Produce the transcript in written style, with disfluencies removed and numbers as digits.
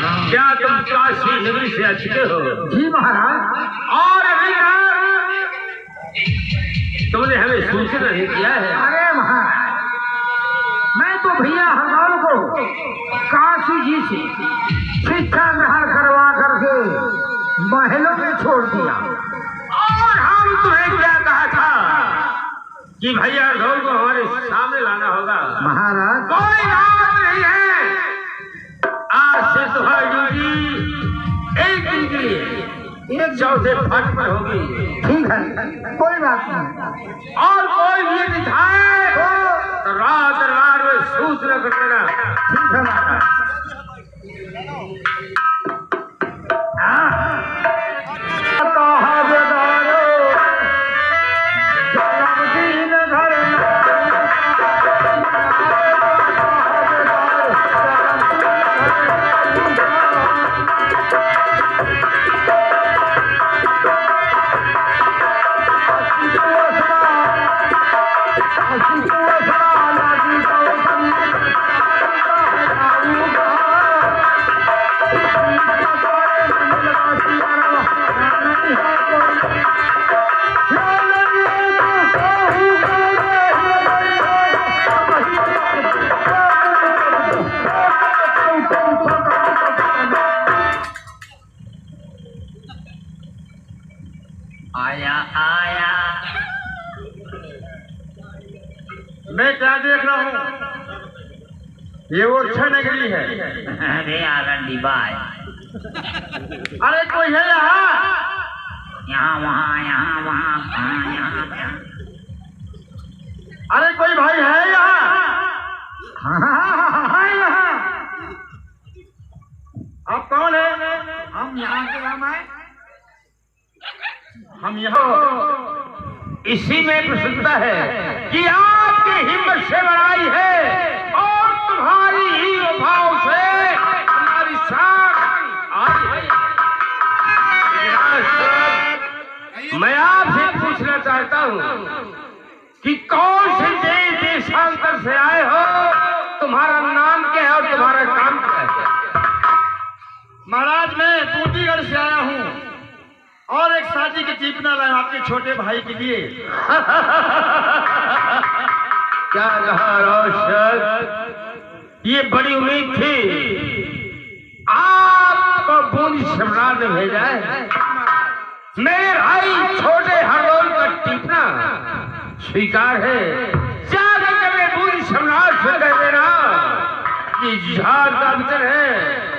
क्या तुम काशी नगरी से आ चुके हो? जी महाराज। और अभी तुमने हमें सूचित नहीं किया है? अरे महाराज, मैं तो भैया हरदौल को काशी जी से शिक्षा ग्रहण करवा करके महलों में छोड़ दिया। और हम तुम्हें क्या कहा था कि भैया हरदौल को हमारे सामने लाना होगा? महाराज कोई बात नहीं है, आज से तुम्हारी ड्यूटी एक दिन के लिए एक चौथे फट पर होगी। ठीक है, कोई बात नहीं। और कोई भी दिखाए तो रात रात में सूचना कर देना। ठीक है महाराज। आया आया, मैं क्या देख रहा हूँ? ये वो छह नगरी है। अरे आरंडी भाई, अरे कोई है यहाँ? यहाँ वहाँ यहाँ वहाँ यहाँ। अरे कोई भाई है यहाँ? हाँ यहाँ। आप कौन है? हम यहाँ के राम है। हम यहाँ इसी में प्रसन्नता है कि आपकी हिम्मत से बड़ाई है और तुम्हारी ही भाव से हमारी शान आई है। मैं आपसे पूछना चाहता हूँ कि कौन से देश देशांतर से आए हो, तुम्हारा नाम क्या है और तुम्हारा काम क्या है? महाराज, मैं बूटीगढ़ से आया हूँ और एक शादी की टीपना लाया आपके छोटे भाई के लिए। क्या कहा रोशन? ये बड़ी उम्मीद थी आपको बूंदी सम्राट ने भेजा है। मेरे भाई छोटे हरदौल का टीपना स्वीकार है। जाकर के मैं बूंदी सम्राट से कह देना कि झाड़ का अंतर है